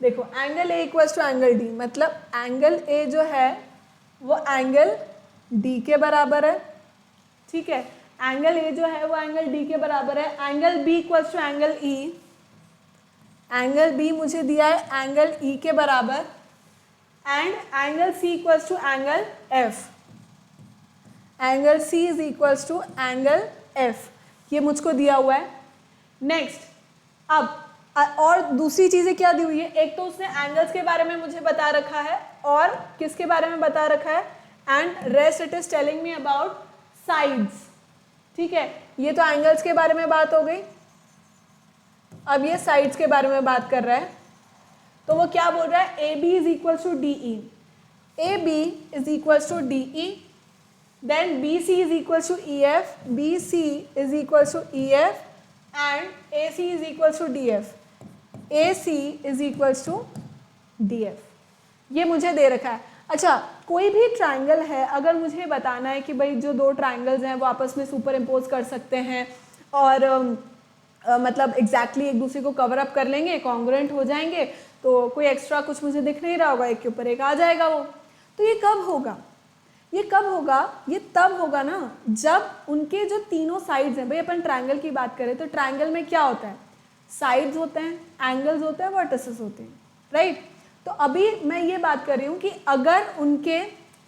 देखो, angle A equals to angle D, मतलब एंगल A जो है वो एंगल D के बराबर है. ठीक है, एंगल A जो है वो एंगल D के बराबर है. Angle B equals to angle E, angle B मुझे दिया है एंगल E के बराबर, and angle C equals to angle F, angle C is equals to angle F. ये मुझको दिया हुआ है. नेक्स्ट, अब और दूसरी चीज़ें क्या दी हुई है, एक तो उसने एंगल्स के बारे में मुझे बता रखा है, और किसके बारे में बता रखा है, and rest it is telling me about sides. ठीक है, ये तो एंगल्स के बारे में बात हो गई. अब ये साइड्स के बारे में बात कर रहा है, तो वो क्या बोल रहा है, AB is equals to DE, AB is equals to DE, then BC is equals to EF, BC is equals to EF and AC is equals to DF, AC is equals to DF. ये मुझे दे रखा है. अच्छा, कोई भी ट्राइंगल है, अगर मुझे बताना है कि भाई जो दो ट्राइंगल्स हैं वो आपस में सुपर इम्पोज कर सकते हैं और मतलब एग्जैक्टली एक दूसरे को कवर अप कर लेंगे, कॉन्ग्रुएंट हो जाएंगे, तो कोई एक्स्ट्रा कुछ मुझे दिख नहीं रहा होगा, एक के ऊपर एक आ जाएगा वो. तो ये कब होगा, ये कब होगा, ये तब होगा ना जब उनके जो तीनों साइड्स हैं, भाई अपन ट्रायंगल की बात करें तो ट्रायंगल में क्या होता है, साइड्स होते हैं, एंगल्स होते हैं, वर्टिसेस होते हैं, राइट. तो अभी मैं ये बात कर रही हूँ कि अगर उनके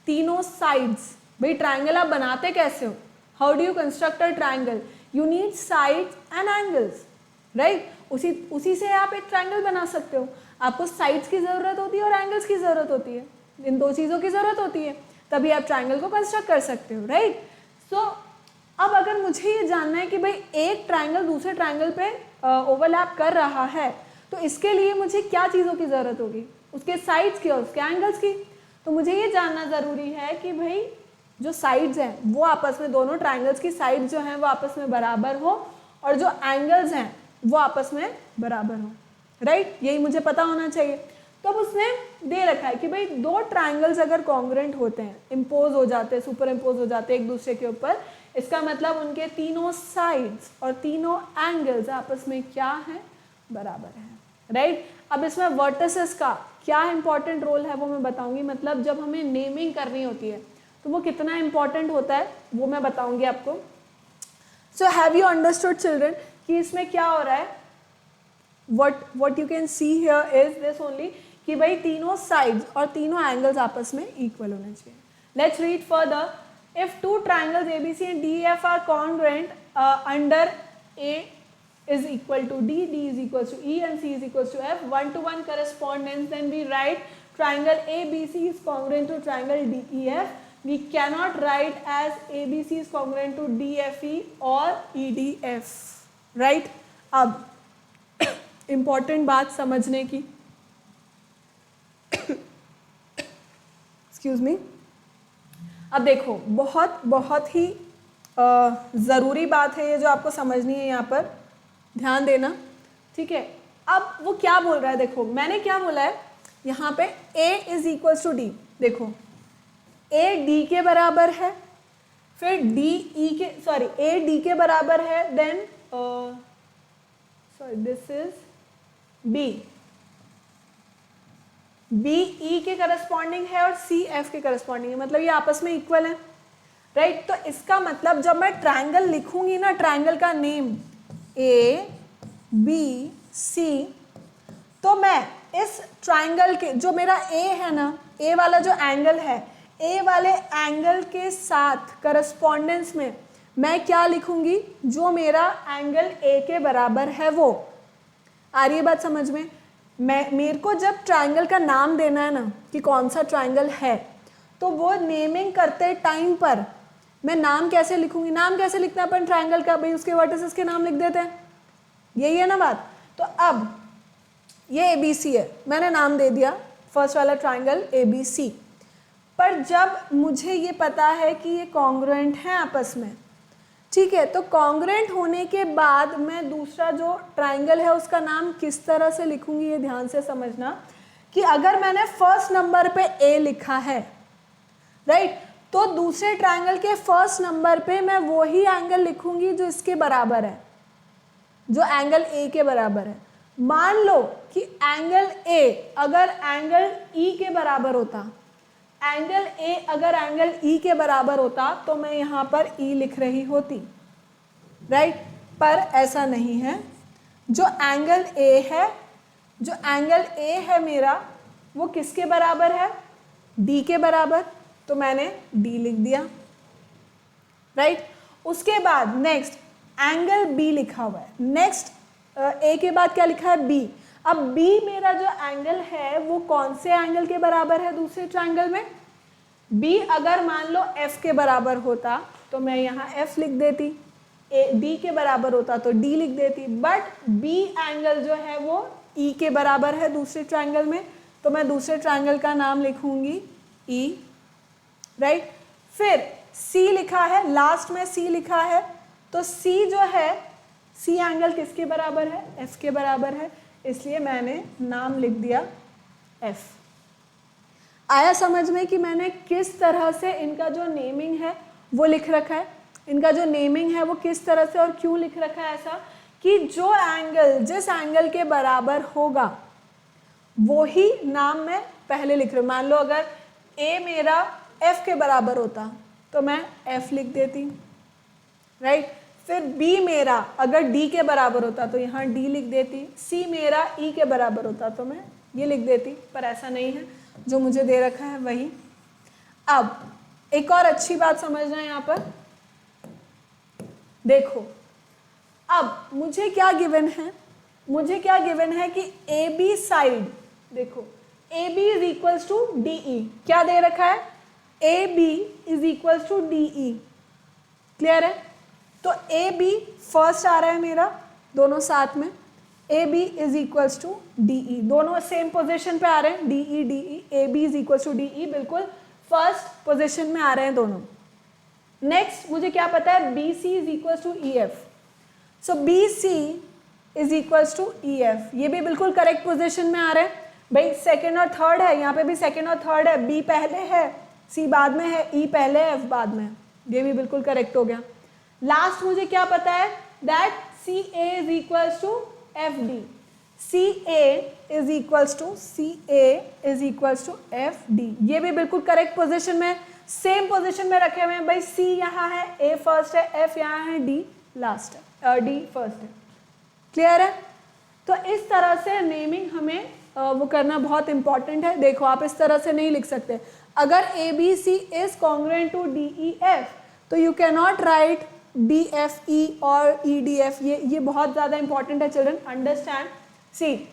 तीनों साइड्स, भाई ट्रायंगल आप बनाते कैसे हो, how do you construct a triangle, you need sides and angles, right. उसी से आप एक ट्रायंगल बना सकते हो. आपको साइड्स की ज़रूरत होती है और एंगल्स की ज़रूरत होती है, इन दो चीज़ों की ज़रूरत होती है, तभी आप ट्राइंगल को कंस्ट्रक्ट कर सकते हो, राइट। सो अब अगर मुझे ये जानना है कि भाई एक ट्राइंगल दूसरे ट्राइंगल पे ओवरलैप कर रहा है, तो इसके लिए मुझे क्या चीज़ों की ज़रूरत होगी, उसके साइड्स की और उसके एंगल्स की। तो मुझे ये जानना ज़रूरी है कि भाई जो साइड्स हैं वो आपस में, दोनों ट्राइंगल्स की साइड्स जो हैं वो आपस में बराबर हो, और जो एंगल्स हैं वो आपस में बराबर हो, राइट। यही मुझे पता होना चाहिए। तो अब उसने दे रखा है कि भाई दो ट्राइंगल्स अगर कॉन्ग्रुएंट होते हैं, इम्पोज हो जाते हैं, सुपर इम्पोज हो जाते हैं एक दूसरे के ऊपर, इसका मतलब उनके तीनों साइड्स और तीनों एंगल्स आपस में क्या है, बराबर है, राइट। अब इसमें वर्टिसेस का क्या इंपॉर्टेंट रोल है वो मैं बताऊंगी, मतलब जब हमें नेमिंग करनी होती है तो वो कितना इंपॉर्टेंट होता है वो मैं बताऊंगी आपको। So have you understood children कि इसमें क्या हो रहा है, what you can see here is this only कि भाई तीनों साइड्स और तीनों एंगल्स आपस में इक्वल होने चाहिए। Let's read further, if two triangles ABC and DEF are congruent under A is equal to D, D is equal to E and C is equal to F, one-to-one correspondence, then we write triangle ABC is congruent to triangle DEF. We cannot write as ABC is congruent to DFE or EDF, right? अब इम्पॉर्टेंट बात समझने की, एक्सक्यूज मी। अब देखो बहुत बहुत ही ज़रूरी बात है ये जो आपको समझनी है, यहाँ पर ध्यान देना, ठीक है। अब वो क्या बोल रहा है, देखो मैंने क्या बोला है यहाँ पे, A is equal to D. देखो A D के बराबर है, फिर D E के, सॉरी A D के बराबर है, then sorry this is B, B E के करस्पॉन्डिंग है और C F के करस्पॉन्डिंग है, मतलब ये आपस में इक्वल है, राइट। तो इसका मतलब जब मैं ट्राइंगल लिखूंगी ना, ट्राइंगल का नेम A B C, तो मैं इस ट्राइंगल के जो मेरा A है ना, A वाला जो एंगल है, A वाले एंगल के साथ करस्पॉन्डेंस में मैं क्या लिखूंगी, जो मेरा एंगल A के बराबर है वो। आ रही है बात समझ में। मेरे को जब ट्राइंगल का नाम देना है ना कि कौन सा ट्राइंगल है, तो वो नेमिंग करते टाइम पर मैं नाम कैसे लिखूंगी, नाम कैसे लिखना अपन ट्राइंगल का, भाई उसके वर्टिसेस के नाम लिख देते हैं, यही है ना बात। तो अब ये ABC है, मैंने नाम दे दिया फर्स्ट वाला ट्राइंगल ABC, पर जब मुझे ये पता है कि ये कॉन्ग्रुएंट है आपस में, ठीक है, तो कॉन्ग्रुएंट होने के बाद मैं दूसरा जो ट्राइंगल है उसका नाम किस तरह से लिखूंगी, ये ध्यान से समझना कि अगर मैंने फर्स्ट नंबर पे A लिखा है, राइट, तो दूसरे ट्राइंगल के फर्स्ट नंबर पे मैं वही एंगल लिखूंगी जो इसके बराबर है, जो एंगल A के बराबर है। मान लो कि एंगल A अगर एंगल E के बराबर होता, एंगल A अगर एंगल E के बराबर होता तो मैं यहाँ पर E लिख रही होती, राइट, पर ऐसा नहीं है। जो एंगल A है, जो एंगल A है मेरा, वो किसके बराबर है, D के बराबर, तो मैंने D लिख दिया, राइट। उसके बाद नेक्स्ट एंगल B लिखा हुआ है, नेक्स्ट A के बाद क्या लिखा है, B। अब B मेरा जो एंगल है वो कौन से एंगल के बराबर है दूसरे ट्राइंगल में, B अगर मान लो F के बराबर होता तो मैं यहाँ F लिख देती, D के बराबर होता तो D लिख देती, बट B एंगल जो है वो E के बराबर है दूसरे ट्राइंगल में, तो मैं दूसरे ट्राइंगल का नाम लिखूंगी E, राइट। फिर C लिखा है, लास्ट में C लिखा है, तो C जो है, C एंगल किसके बराबर है, F के बराबर है, इसलिए मैंने नाम लिख दिया F। आया समझ में कि मैंने किस तरह से इनका जो नेमिंग है वो लिख रखा है, इनका जो नेमिंग है वो किस तरह से और क्यों लिख रखा है, ऐसा कि जो एंगल जिस एंगल के बराबर होगा वो ही नाम मैं पहले लिख रही हूँ। मान लो अगर A मेरा F के बराबर होता तो मैं F लिख देती, राइट। फिर B मेरा अगर D के बराबर होता तो यहाँ D लिख देती, C मेरा E के बराबर होता तो मैं ये लिख देती, पर ऐसा नहीं है, जो मुझे दे रखा है वही। अब एक और अच्छी बात समझना है यहाँ पर, देखो अब मुझे क्या गिवन है, मुझे क्या गिवन है कि AB साइड, देखो A B is equals to D E, क्या दे रखा है, A B is equals to D E, clear है। तो ए बी फर्स्ट आ रहा है मेरा, दोनों साथ में, A B is equals to D E, दोनों सेम पोजिशन पे आ रहे हैं, D E, A B is equals to D E, बिल्कुल फर्स्ट पोजिशन में आ रहे हैं दोनों। नेक्स्ट मुझे क्या पता है, B C is equals to E F, so B C is equals to E F, ये भी बिल्कुल करेक्ट पोजिशन में आ रहे हैं। भाई सेकेंड और थर्ड है, यहाँ पे भी सेकेंड और थर्ड है, बी पहले है, सी बाद में है, ई पहले है, एफ बाद में है, ये भी बिल्कुल करेक्ट हो गया। लास्ट मुझे क्या पता है, that C A is equals to F D, C A is equals to F D, ये भी बिल्कुल करेक्ट पोजिशन में, सेम पोजिशन में रखे हुए हैं। भाई सी यहाँ है, ए फर्स्ट है, एफ यहाँ है, डी लास्ट है, डी फर्स्ट है, क्लियर है। तो इस तरह से नेमिंग हमें वो करना बहुत इंपॉर्टेंट है। देखो आप इस तरह से नहीं लिख सकते, अगर A B C is congruent to D E F, तो you can not write D F E और ई डी एफ, ये बहुत ज़्यादा इंपॉर्टेंट है children, understand. See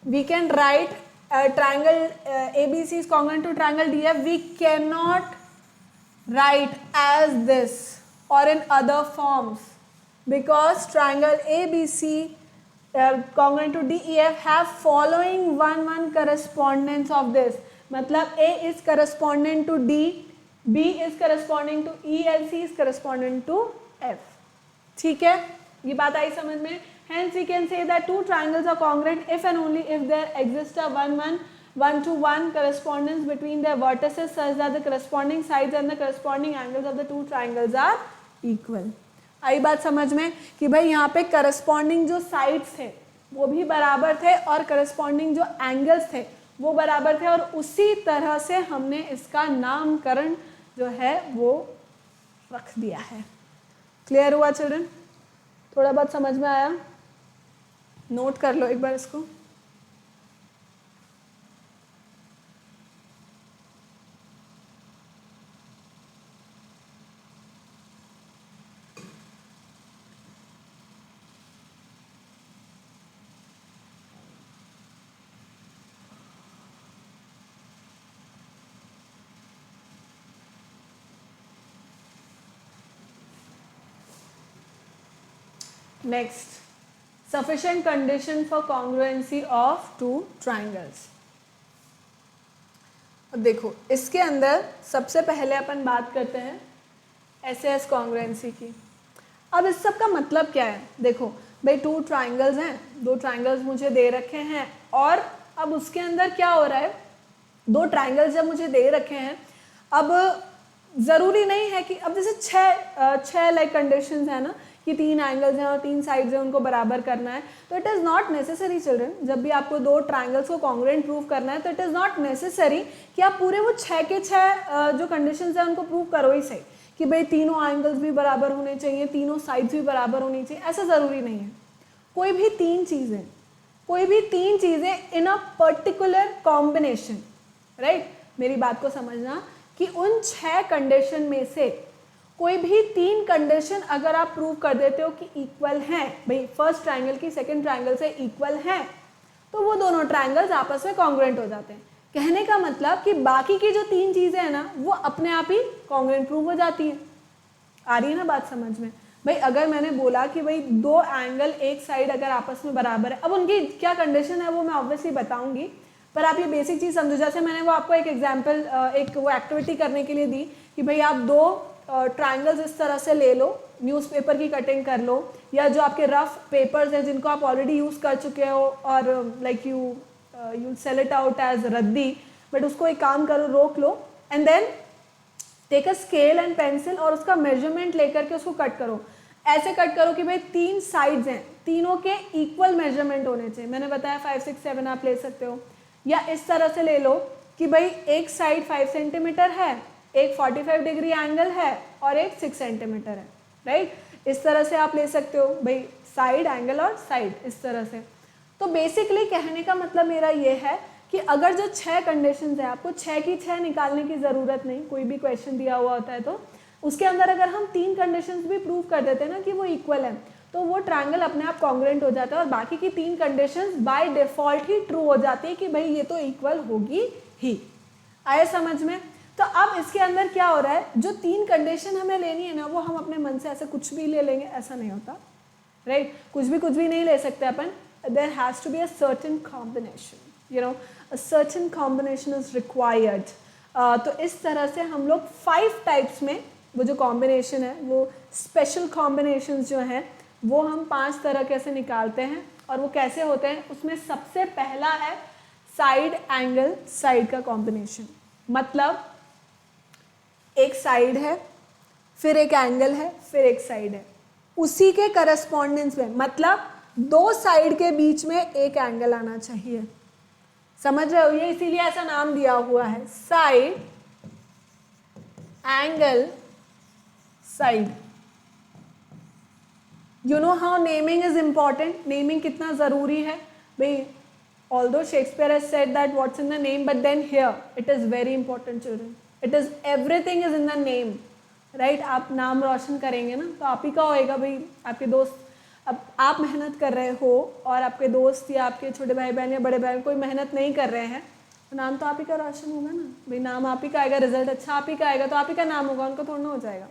we can write triangle ABC is congruent to triangle DF, we cannot write as this or in other forms, because triangle ABC congruent to DEF have following one correspondence of this, मतलब A is corresponding to D, B is corresponding to E and C is corresponding to F, ठीक है, ये बात आई समझ में। Hence we can say that two triangles are congruent if and only if there exists a one-to-one correspondence between their vertices such that the corresponding sides and the corresponding angles of the two triangles are equal। आई बात समझ में कि भाई यहाँ पे corresponding जो sides थे वो भी बराबर थे और corresponding जो angles थे वो बराबर थे, और उसी तरह से हमने इसका नामकरण जो है वो रख दिया है। क्लियर हुआ चिल्ड्रन? थोड़ा बहुत समझ में आया? नोट कर लो एक बार इसको। Next, sufficient condition for congruency of two triangles। अब देखो इसके अंदर सबसे पहले अपन बात करते हैं SAS congruency की। अब इस सब का मतलब क्या है? देखो भाई टू ट्राइंगल्स हैं, दो ट्राइंगल्स मुझे दे रखे हैं, और अब उसके अंदर क्या हो रहा है, दो ट्राइंगल्स जब मुझे दे रखे हैं, अब ज़रूरी नहीं है कि, अब जैसे छः लाइक कंडीशंस है ना कि तीन एंगल्स हैं और तीन साइड्स हैं, उनको बराबर करना है, तो it is not necessary children. जब भी आपको दो ट्राइंगल्स को कॉन्ग्रुएंट प्रूव करना है तो इट इज़ नॉट नेसेसरी कि आप पूरे वो छः के छः जो कंडीशंस हैं उनको प्रूव करो ही सही कि भाई तीनों एंगल्स भी बराबर होने चाहिए, तीनों साइड्स भी बराबर होनी चाहिए, ऐसा ज़रूरी नहीं है। कोई भी तीन चीज़ें इन अ पर्टिकुलर कॉम्बिनेशन, राइट, मेरी बात को समझना कि उन छः कंडीशन में से कोई भी तीन कंडीशन अगर आप प्रूव कर देते हो कि इक्वल हैं, भाई फर्स्ट ट्राइंगल की सेकंड ट्राइंगल से इक्वल हैं, तो वो दोनों ट्राइंगल्स आपस में कॉन्ग्रुएंट हो जाते हैं। कहने का मतलब कि बाकी की जो तीन चीज़ें हैं ना वो अपने आप ही कॉन्ग्रुएंट प्रूव हो जाती हैं। आ रही है ना बात समझ में? भाई अगर मैंने बोला कि भाई दो एंगल एक साइड अगर आपस में बराबर है, अब उनकी क्या कंडीशन है वो मैं ऑब्वियसली बताऊंगी, पर आप ये बेसिक चीज़ समझो। जैसे मैंने वो आपको एक एग्जाम्पल, एक वो एक्टिविटी करने के लिए दी कि भाई आप दो ट्राइंगल्स इस तरह से ले लो, न्यूज़पेपर की कटिंग कर लो, या जो आपके रफ पेपर्स हैं जिनको आप ऑलरेडी यूज़ कर चुके हो और like you sell it out as रद्दी, बट उसको एक काम करो, रोक लो and then take a scale and pencil और उसका मेजरमेंट लेकर के उसको कट करो। ऐसे कट करो कि भाई तीन साइड्स हैं, तीनों के इक्वल मेजरमेंट होने चाहिए। मैंने बताया 5, 6, 7 आप ले सकते हो, या इस तरह से ले लो कि भाई एक साइड 5 सेंटीमीटर है, एक 45 डिग्री एंगल है और एक 6 सेंटीमीटर है, राइट। इस तरह से आप ले सकते हो भाई, साइड एंगल और साइड, इस तरह से। तो बेसिकली कहने का मतलब मेरा ये है कि अगर जो 6 कंडीशंस है, आपको 6 की 6 निकालने की ज़रूरत नहीं, कोई भी क्वेश्चन दिया हुआ होता है तो उसके अंदर अगर हम 3 कंडीशंस भी प्रूव कर देते हैं ना कि वो इक्वल है, तो वो ट्रायंगल अपने आप कॉन्ग्रुएंट हो जाता है और बाकी की 3 conditions by default he true हो जाती है कि भाई ये तो इक्वल होगी ही। आए समझ में? तो अब इसके अंदर क्या हो रहा है, जो 3 कंडीशन हमें लेनी है ना, वो हम अपने मन से ऐसे कुछ भी ले लेंगे, ऐसा नहीं होता, राइट? कुछ भी नहीं ले सकते अपन। There has to be a certain combination, you know, a certain combination is required. तो इस तरह से हम लोग 5 टाइप्स में वो जो कॉम्बिनेशन है, वो स्पेशल कॉम्बिनेशन जो हैं वो हम 5 तरह कैसे निकालते हैं और वो कैसे होते हैं। उसमें सबसे पहला है साइड एंगल साइड का कॉम्बिनेशन। मतलब एक साइड है, फिर एक एंगल है, फिर एक साइड है, उसी के करस्पॉन्डेंस में, मतलब 2 साइड के बीच में एक एंगल आना चाहिए। समझ रहे हो? ये इसीलिए ऐसा नाम दिया हुआ है, side angle side. You know how naming is important? Naming कितना जरूरी है भाई। Although Shakespeare has said that what's in the name, but then here it is very important children. It is everything is in the name, right? आप नाम रोशन करेंगे ना तो आप ही का होएगा भाई। आपके दोस्त, अब आप मेहनत कर रहे हो और आपके दोस्त या आपके छोटे भाई बहन या बड़े भाई कोई मेहनत नहीं कर रहे हैं, तो नाम तो आप ही का रोशन होगा ना भाई। नाम आप ही का आएगा, रिजल्ट अच्छा आप ही का आएगा, तो आप ही का नाम होगा, उनका थोड़ा ना हो जाएगा।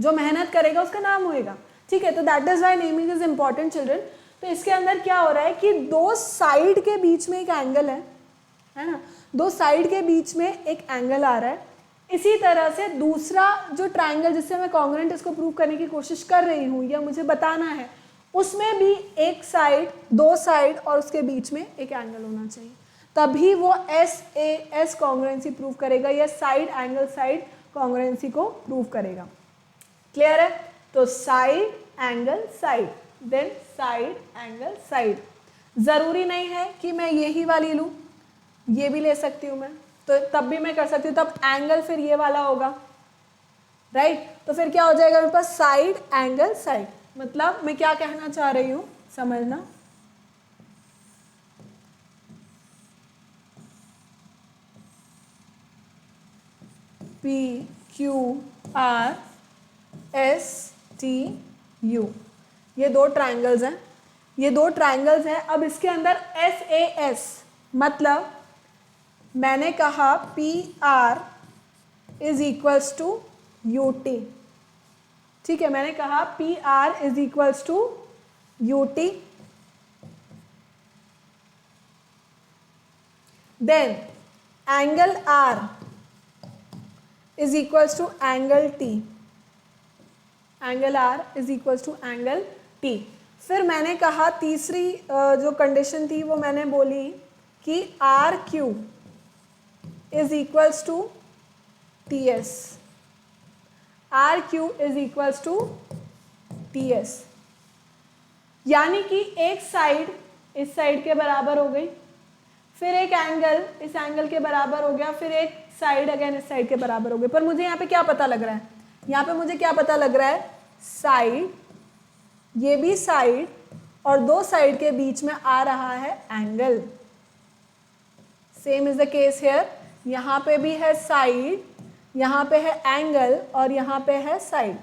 जो मेहनत करेगा उसका नाम होएगा, ठीक है? तो that is why naming is important children. तो इसके अंदर क्या हो रहा है कि 2 साइड के बीच में एक एंगल है ना, 2 साइड के बीच में एक एंगल आ रहा है। इसी तरह से दूसरा जो ट्रायंगल जिससे मैं कॉन्ग्रुएंट इसको प्रूव करने की कोशिश कर रही हूँ या मुझे बताना है, उसमें भी एक साइड, 2 साइड और उसके बीच में एक एंगल होना चाहिए, तभी वो SAS कॉन्ग्रुएंसी प्रूव करेगा या साइड एंगल साइड कॉन्ग्रुएंसी को प्रूव करेगा। क्लियर है? तो side angle side, then side angle side. जरूरी नहीं है कि मैं यही वाली लूँ, ये भी ले सकती हूँ मैं, तो तब भी मैं कर सकती हूँ। तब एंगल फिर ये वाला होगा, राइट? तो फिर क्या हो जाएगा मेरे पास, साइड एंगल साइड। मतलब मैं क्या कहना चाह रही हूँ समझना, PQRSTU, ये 2 ट्रायंगल्स हैं, ये 2 ट्रायंगल्स हैं। अब इसके अंदर SAS, मतलब मैंने कहा PR is equals to UT, ठीक है? मैंने कहा PR is equals to UT, then angle R is equals to angle T, angle R is equals to angle T। फिर मैंने कहा तीसरी जो कंडीशन थी वो मैंने बोली कि RQ is equals to TS, RQ is equals to TS, यानी कि एक साइड इस साइड के बराबर हो गई, फिर एक एंगल इस एंगल के बराबर हो गया, फिर एक साइड अगेन इस साइड के बराबर हो गई। पर मुझे यहाँ पे क्या पता लग रहा है, यहाँ पे मुझे क्या पता लग रहा है, साइड, ये भी साइड और 2 साइड के बीच में आ रहा है angle. Same is the case hair, यहाँ पे भी है साइड, यहाँ पे है एंगल और यहाँ पे है साइड।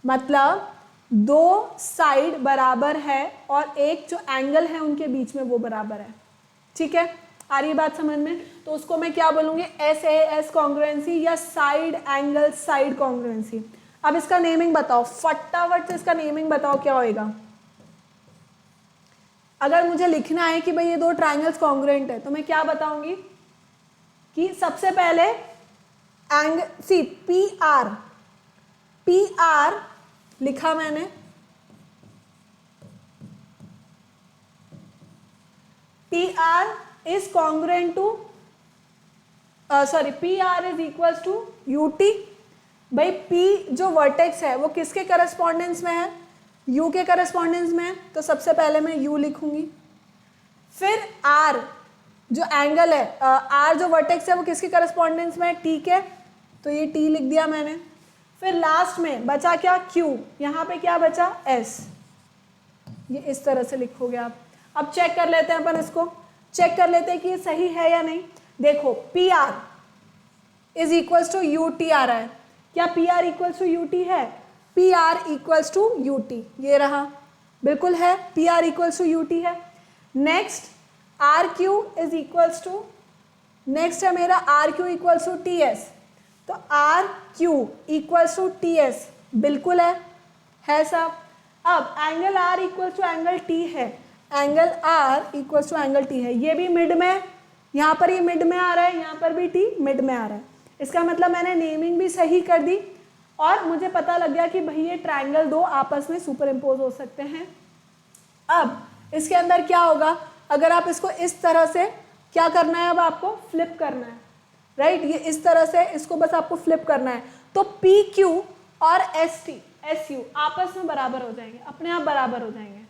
मतलब 2 साइड बराबर है और एक जो एंगल है उनके बीच में वो बराबर है, ठीक है? आ रही बात समझ में? तो उसको मैं क्या बोलूँगी, SAS कॉन्ग्रुएंसी या साइड एंगल साइड कॉन्ग्रुएंसी। अब इसका नेमिंग बताओ, फटाफट से इसका नेमिंग बताओ क्या होएगा। अगर मुझे लिखना है कि भाई ये 2 ट्रायंगल्स कॉन्ग्रुएंट है, तो मैं क्या बताऊंगी कि सबसे पहले एंगल सी PR लिखा मैंने, PR is congruent to PR is equals to UT। भाई P जो वर्टेक्स है वो किसके करस्पॉन्डेंस में है, U के करस्पॉन्डेंस में है, तो सबसे पहले मैं U लिखूंगी। फिर R जो एंगल है, R जो वर्टेक्स है वो किसके करस्पॉन्डेंस में है, T के, तो ये T लिख दिया मैंने। फिर लास्ट में बचा क्या, Q, यहाँ पे क्या बचा, S, ये इस तरह से लिखोगे आप। अब चेक कर लेते हैं अपन, इसको चेक कर लेते हैं कि ये सही है या नहीं। देखो PR is equals to UT आ रहा है, क्या PR इक्वल्स टू UT है? P P R equals to U T, ये रहा, बिल्कुल है, P R equals to U T है। Next R Q is equals to, next है मेरा R Q equals to T S, तो R Q equals to T S, बिल्कुल है साहब। अब angle R equals to angle T है, angle R equals to angle T है, ये भी मिड में, यहाँ पर ये मिड में आ रहा है, यहाँ पर भी टी मिड में आ रहा है। इसका मतलब मैंने नेमिंग भी सही कर दी और मुझे पता लग गया कि भाई ये ट्रायंगल दो आपस में सुपर इम्पोज हो सकते हैं। अब इसके अंदर क्या होगा, अगर आप इसको इस तरह से, क्या करना है, अब आपको फ्लिप करना है, राइट, ये इस तरह से इसको बस आपको फ्लिप करना है, तो पी क्यू और एस टी एस यू आपस में बराबर हो जाएंगे, अपने आप बराबर हो जाएंगे,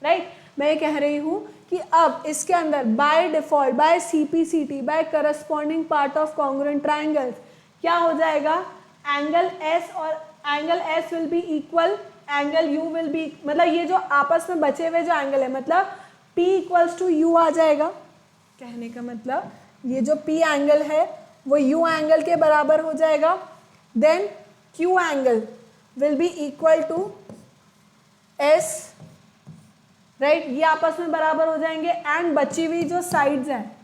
राइट। मैं ये कह रही हूँ कि अब इसके अंदर by default, by CPCT, by corresponding part of congruent triangles क्या हो जाएगा, एंगल एस और angle S will be equal, angle U will be, मतलब ये जो आपस में बचे हुए जो एंगल है, मतलब P इक्वल्स टू यू आ जाएगा। कहने का मतलब ये जो P एंगल है वो U एंगल के बराबर हो जाएगा, then Q angle will be equal to S, right, ये आपस में बराबर हो जाएंगे एंड बची हुई जो साइड्स हैं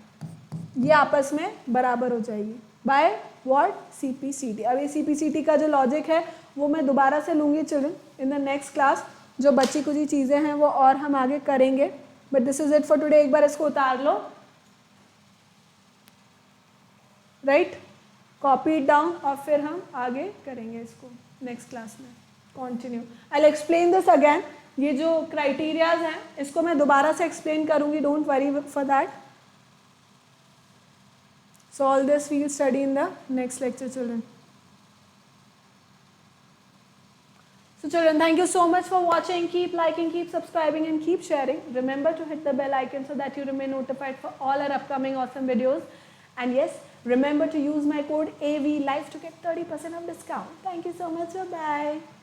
ये आपस में बराबर हो जाएगी बाय व्हाट, CPCT। अब ये CPCT का जो लॉजिक है वो मैं दोबारा से लूँगी children in the next class, जो बची कुछ चीज़ें हैं वो और हम आगे करेंगे, but this is it for today. एक बार इसको उतार लो, राइट, कॉपी इट डाउन और फिर हम आगे करेंगे इसको नेक्स्ट क्लास में continue. I will explain this again, ये जो क्राइटेरियाज हैं इसको मैं दोबारा से एक्सप्लेन करूँगी, don't worry for that. So all this we will study in the next lecture, children. So children, thank you so much for watching. Keep liking, keep subscribing and keep sharing. Remember to hit the bell icon so that you remain notified for all our upcoming awesome videos. And yes, remember to use my code AVLIFE to get 30% of discount. Thank you so much. Bye-bye.